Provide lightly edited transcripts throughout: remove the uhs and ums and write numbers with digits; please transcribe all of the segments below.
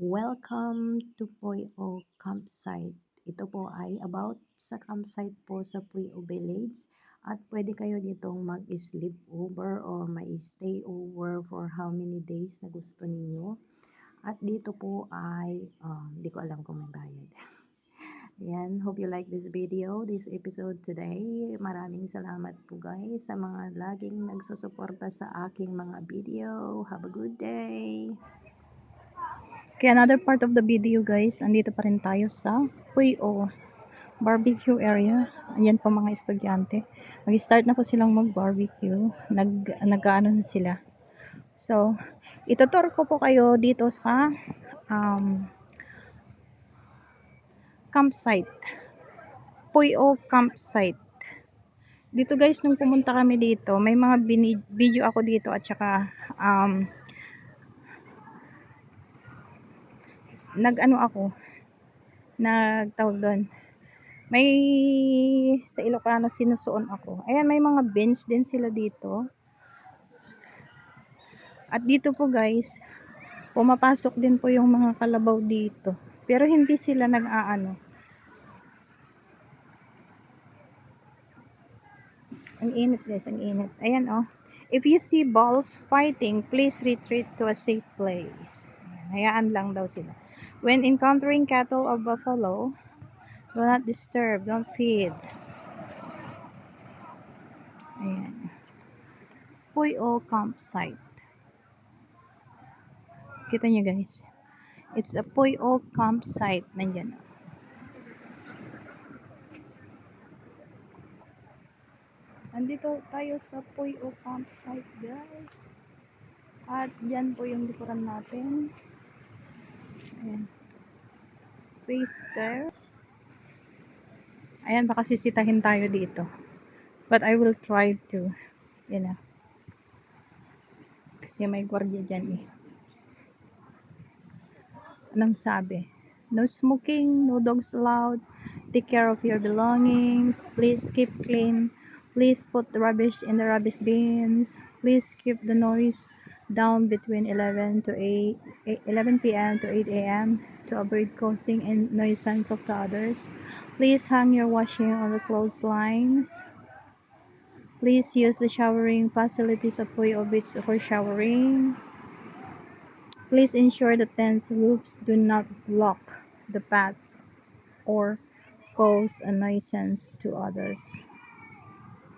Welcome to Puyo Campsite. Ito po ay about sa campsite po sa Puyo Village at pwede kayo ditong mag-sleep over or may-stay over for how many days na gusto ninyo. At dito po ay, hindi ko alam kung may bayad. Ayan, hope you like this video, this episode today. Maraming salamat po guys sa mga laging nagsusuporta sa aking mga video. Have a good day! Okay, another part of the video guys, andito pa rin tayo sa Puyo barbecue area. Ayan po mga estudyante. Mag-start na po silang mag-barbecue. Nag-ano na sila. So, itutur ko po kayo dito sa campsite. Puyo campsite. Dito guys, nung pumunta kami dito, may mga video ako dito at saka nagtawag doon. May sa Ilocano sinusuon ako. Ayan, may mga bench din sila dito. At dito po guys, pumapasok din po yung mga kalabaw dito. Pero hindi sila nag-aano. Ang init guys, ang init. Ayan oh. If you see balls fighting, please retreat to a safe place. Hayaan lang daw sila. When encountering cattle or buffalo, do not disturb, don't feed. Ayan. Puyo campsite. Kita nyo guys. It's a Puyo campsite. Nandyan. Andito tayo sa Puyo campsite guys. At dyan po yung likuran natin. Ayan. Face there. Ayan, baka sisitahin tayo dito. But I will try to, kasi may gwardiya dyan eh. Anong sabi? No smoking, no dogs allowed. Take care of your belongings. Please keep clean. Please put the rubbish in the rubbish bins. Please keep the noise down between 11 p.m. to 8 a.m. to avoid causing a nuisance to others. Please hang your washing on the clotheslines. Please use the showering facilities of Puyo Beach for showering. Please ensure the tents roofs do not block the paths or cause a nuisance to others.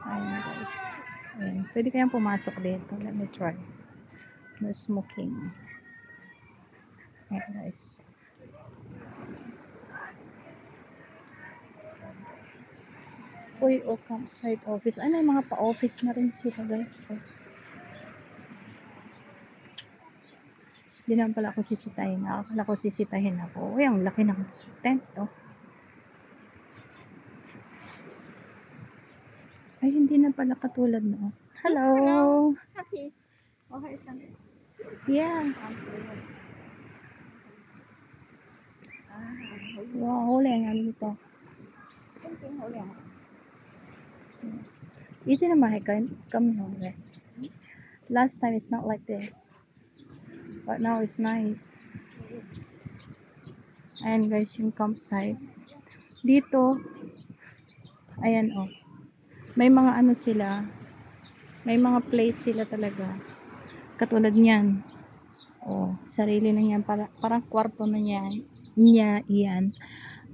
Ayan guys. Ayan. Pwede kayang pumasok dito. Let me try. No smoking. Ayan guys. Puyo campsite office. Ay, may mga pa-office na rin sila guys. Hindi naman pala ako sisitahin. Akala ko sisitahin ako. Uy, ang laki ng tent, oh. Ay, hindi na pala katulad no. Hello. Happy. Okay, is that it? Yeah. Wow, huli nga dito. Something huli ako. Easy na kami huli. Last time it's not like this. But now it's nice. Ayan guys, yung campsite. Dito, ayan oh. May mga ano sila. May mga place sila talaga. Katulad niyan. Oh, sarili na yan. Parang kwarto na niya iyan.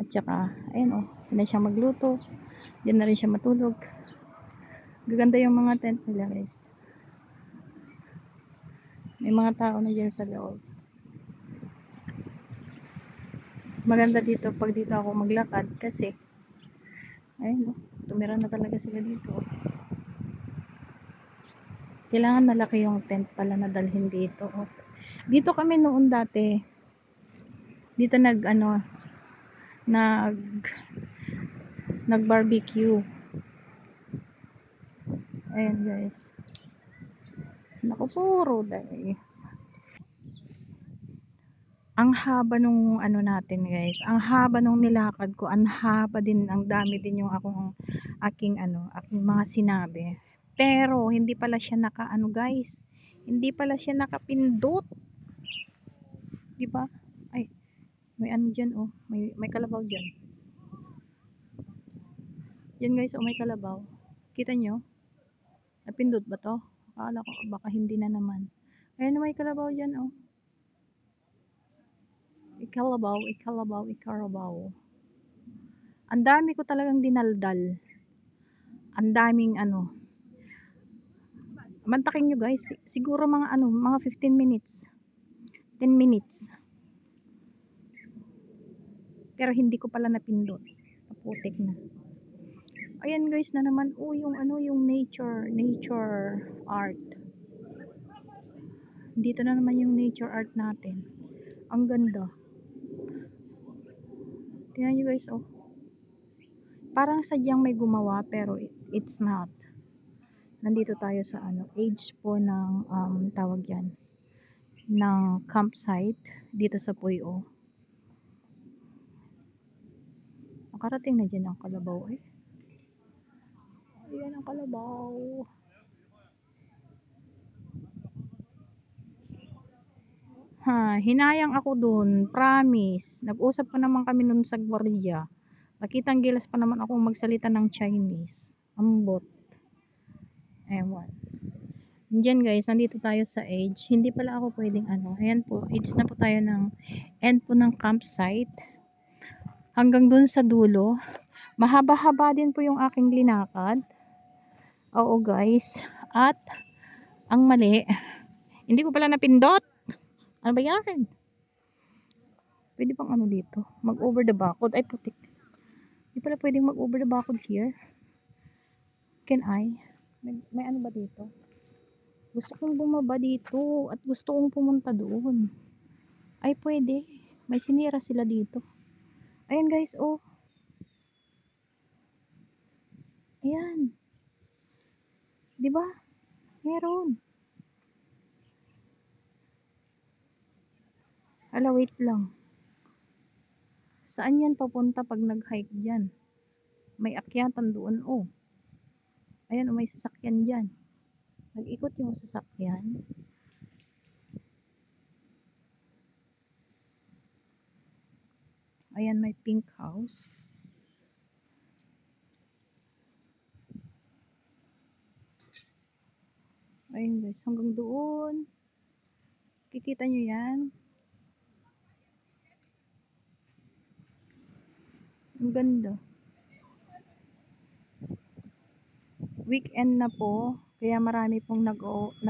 At saka, ayan oh. Yan na siya magluto. Diyan na rin siya matulog. Gaganda yung mga tent nila guys. May mga tao na dyan sa loob. Maganda dito pag dito ako maglakad kasi ayun, tumira na talaga sila dito. Kailangan malaki yung tent pala na dalhin dito. Dito kami noon dati. Dito nag barbecue. Ayan guys. Naku, puro dahil. Ang haba nung natin guys. Ang haba nung nilakad ko. Ang haba din. Ang dami din yung aking mga sinabi. Pero hindi pala siya guys. Hindi pala siya nakapindot. 'Di ba? Ay, may ano dyan oh. May kalabaw dyan. Yan guys, oh may kalabaw. Kita nyo? Napindot ba to? Akala ko baka hindi na naman. Ayan, may kalabaw dyan oh. Ikalabaw, ikalabaw, ikalabaw. Ang dami ko talagang dinaldal. Ang daming ano. Mantakin nyo guys. Siguro mga ano, mga 15 minutes. 10 minutes. Pero hindi ko pala napindot. Naputik na. Ayan guys na naman. Oh, yung ano, yung nature art. Dito na naman yung nature art natin. Ang ganda. Tingnan nyo guys, oh. Parang sadyang may gumawa pero it's not. Nandito tayo sa ano, age po ng tawag yan, ng campsite dito sa Puyo. Nakarating na dyan ang kalabaw eh. Ayan ang kalabaw. Hinayang ako dun, promise. Nag-usap pa naman kami nun sa gwardiya. Nakitang gilas pa naman akong magsalita ng Chinese. Ambot. Ewan. Diyan guys, nandito tayo sa edge. Hindi pala ako pwedeng ano. Ayan po, edge na po tayo ng end po ng campsite. Hanggang dun sa dulo. Mahaba-haba din po yung aking linakad. Oo guys. At, ang mali, hindi ko pala napindot. Ano ba yan? Pwede pang ano dito? Mag-over the backward. Ay, putik. Hindi pala pwedeng mag-over the backward here. Can I? May ano ba dito? Gusto kong bumaba dito. At gusto kong pumunta doon. Ay, pwede. May sinira sila dito. Ayan guys, oh. Ayan. Diba? Meron. Ala, wait lang. Saan yan papunta pag nag-hike dyan? May akyatan doon, oh. Ayan, oh, may sasakyan dyan. Nag-ikot yung sasakyan. Ayan, may pink house. Ayun guys, hanggang doon. Kikita nyo yan. Ang ganda. Weekend na po. Kaya marami pong nag-outing.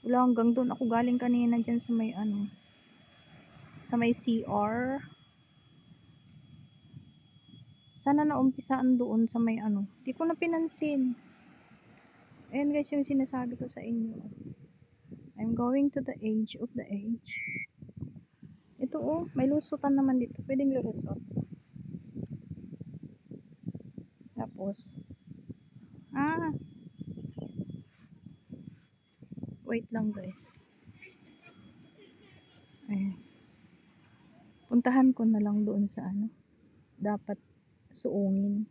Wala, hanggang doon. Ako galing kanina dyan sa may ano. Sa may CR. Sana naumpisaan doon sa may ano. Di ko na pinansin. Ayan guys yung sinasabi ko sa inyo. I'm going to the edge of the edge. Ito oh, may lusutan naman dito. Pwedeng lulusot. Tapos, wait lang guys. Ayan. Puntahan ko na lang doon sa ano. Dapat suungin.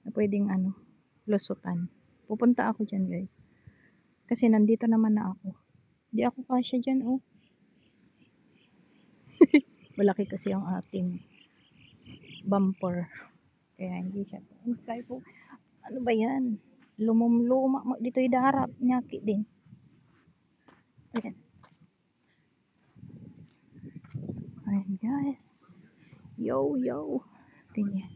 Na pwedeng ano, lusutan. Pupunta ako dyan guys. Kasi nandito naman na ako. Di ako kasya dyan oh. Malaki kasi ang ating bumper. Kaya hindi siya. Hindi tayo po. Ano ba yan? Lumumluma. Dito'y darap. Nyaki din. Ayan. Ayan guys. Yo, yo. Tingnan.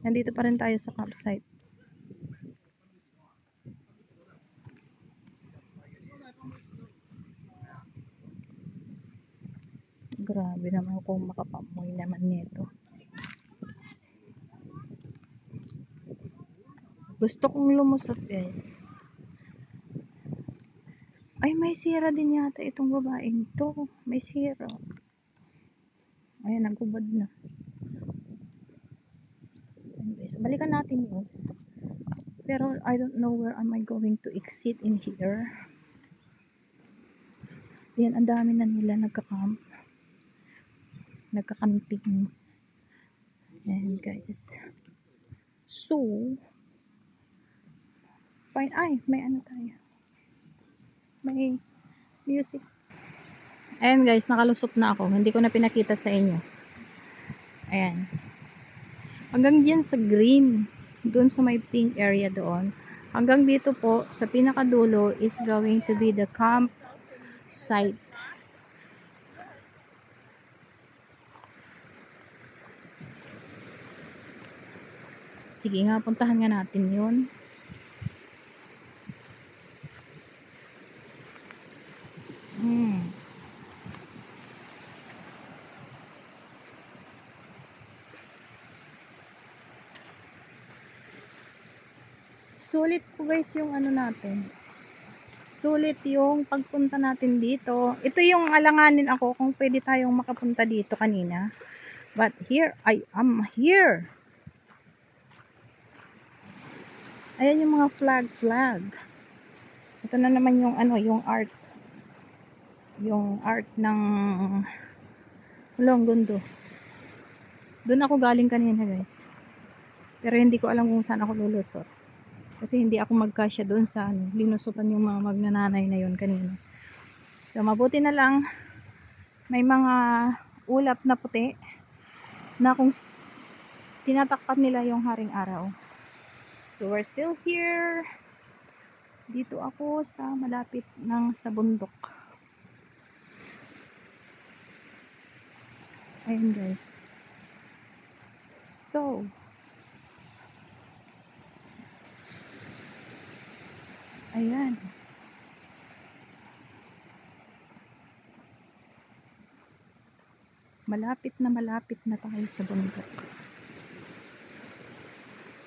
Nandito pa rin tayo sa campsite. Grabe naman kung makapamoy naman nito. Gusto kong lumusot guys. Ay, may sira din yata itong babaeng to. May sira. Ayan, nagubad na. Ayan guys, balikan natin yun. Pero I don't know where am I going to exit in here. Yan, ang dami na nila nagkakamping. Ayan guys. So, Fine. Ay, may ano tayo. May music. Ayan guys, nakalusot na ako. Hindi ko na pinakita sa inyo. Ayan. Hanggang dyan sa green. Doon sa may pink area doon. Hanggang dito po, sa pinakadulo is going to be the camp site. Sige nga, puntahan nga natin yun. Sulit po guys yung ano natin. Sulit yung pagpunta natin dito. Ito yung alanganin ako kung pwede tayong makapunta dito kanina. But here I am here. Ayan yung mga flag. Ito na naman yung ano, yung art. Yung art ng Longondo. Doon ako galing kanina guys. Pero hindi ko alam kung saan ako lulusot. Kasi hindi ako magkasya doon sa ano, linusutan yung mga magnananay na yun kanina. So mabuti na lang may mga ulap na puti na kung tinatakpan nila yung haring araw. So we're still here. Dito ako sa malapit ng sa bundok. Ayun guys. So ayan. Malapit na tayo sa bundok.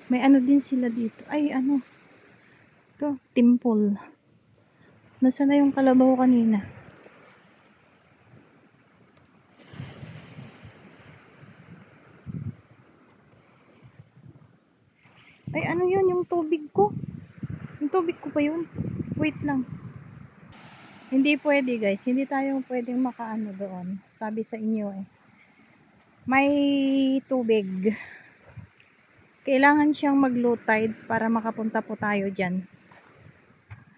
May ano din sila dito. Ay ano. Ito, temple. Nasaan na yung kalabaw kanina? Ay ano yun, yung tubig ko. Yung tubig ko pa yun. Wait lang. Hindi pwede guys. Hindi tayo pwedeng makaano doon. Sabi sa inyo eh. May tubig. Kailangan siyang mag-low tide para makapunta po tayo dyan.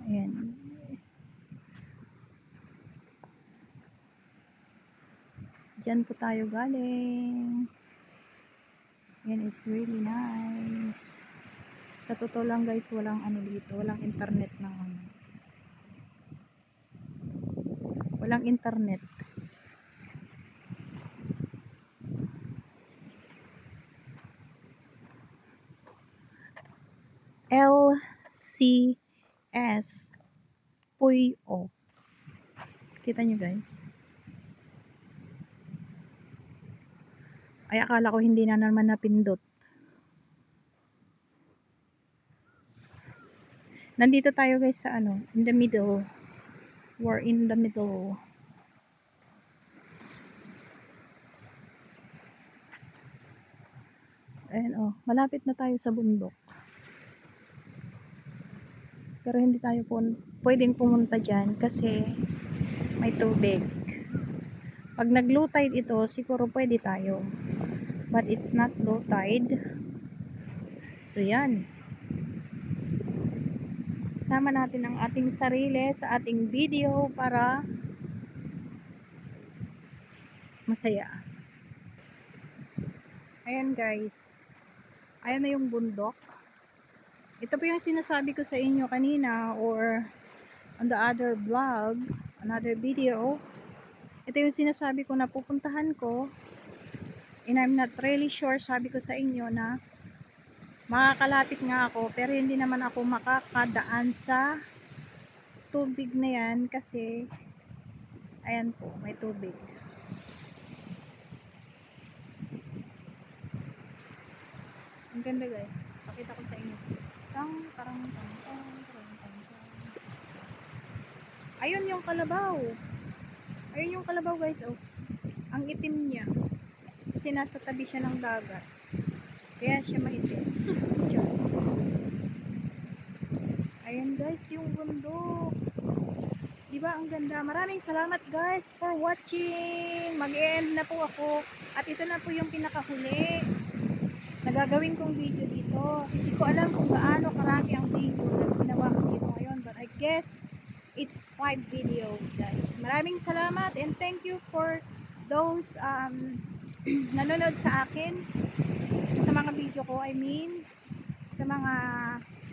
Ayan. Dyan po tayo galing. And it's really nice. Sa totoo lang guys, walang ano dito. Walang internet na ano. Walang internet. LCS Puyo. Kita nyo guys? Ay akala ko hindi na naman napindot. Nandito tayo guys sa ano, in the middle. We're in the middle. Ayan oh, malapit na tayo sa bundok. Pero hindi tayo pwedeng pumunta dyan kasi may tubig. Pag nag-low tide ito, siguro pwede tayo. But it's not low tide. So yan. Kasama natin ang ating sarili sa ating video para masaya. Ayan guys. Ayan na yung bundok. Ito po yung sinasabi ko sa inyo kanina or on the other vlog, another video. Ito yung sinasabi ko na pupuntahan ko. And I'm not really sure, sabi ko sa inyo na makakalapit nga ako pero hindi naman ako makakadaan sa tubig na yan kasi ayan po, may tubig. Ang ganda guys, pakita ko sa inyo. Ayun yung kalabaw. Ayun yung kalabaw guys, oh. Ang itim niya kasi nasa tabi siya ng dagat kaya siya maitim. Ayan guys, yung bundok. Diba ang ganda? Maraming salamat guys for watching. Mag-end na po ako. At ito na po yung pinakahuli na gagawin kong video dito. Hindi ko alam kung gaano karami ang video na ginawa guess it's 5 videos, guys. Maraming salamat and thank you for those nanonood sa akin sa mga video ko, I mean sa mga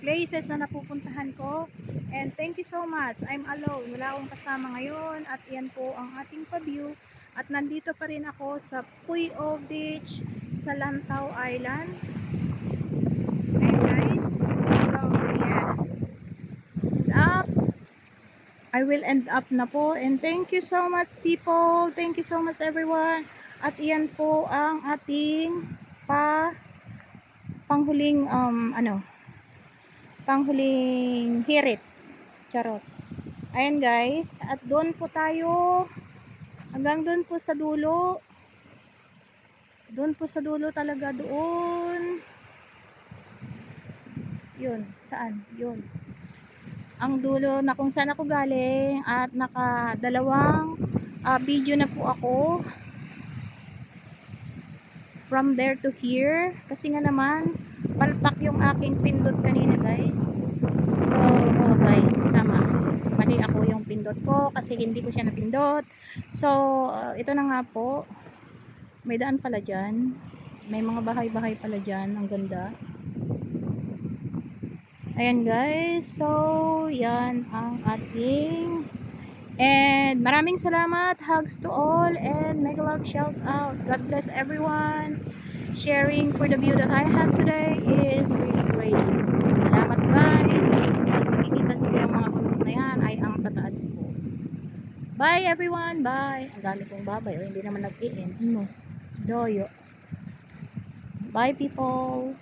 places na napupuntahan ko. And thank you so much. I'm alone. Wala akong kasama ngayon. At yan po ang ating pa-view. At nandito pa rin ako sa Puyo Beach sa Lantau Island. Okay guys. So yes. Up. I will end up na po. And thank you so much people. Thank you so much everyone. At yan po ang ating panghuling panghuling hirit. Charot. Ayan guys, at doon po tayo hanggang doon po sa dulo. Doon po sa dulo talaga doon. Yun, saan? Yun. Ang dulo na kung saan ako galing at nakadalawang video na po ako. From there to here. Kasi nga naman, palpak yung aking pindot kanina guys. So, guys, tama. Mali ako yung pindot ko kasi hindi ko siya napindot. So, ito na nga po. May daan pala dyan. May mga bahay-bahay pala dyan. Ang ganda. Ayan guys. So, yan ang ating. And maraming salamat. Hugs to all. And mega love shout out. God bless everyone. Sharing for the view that I have today is really great. Salamat guys. Makikita nyo yung mga bundok na yan ay ang tataas po. Bye everyone. Bye. Ang dami kong babay. O, hindi naman nag-i-in. Doyo. Bye people.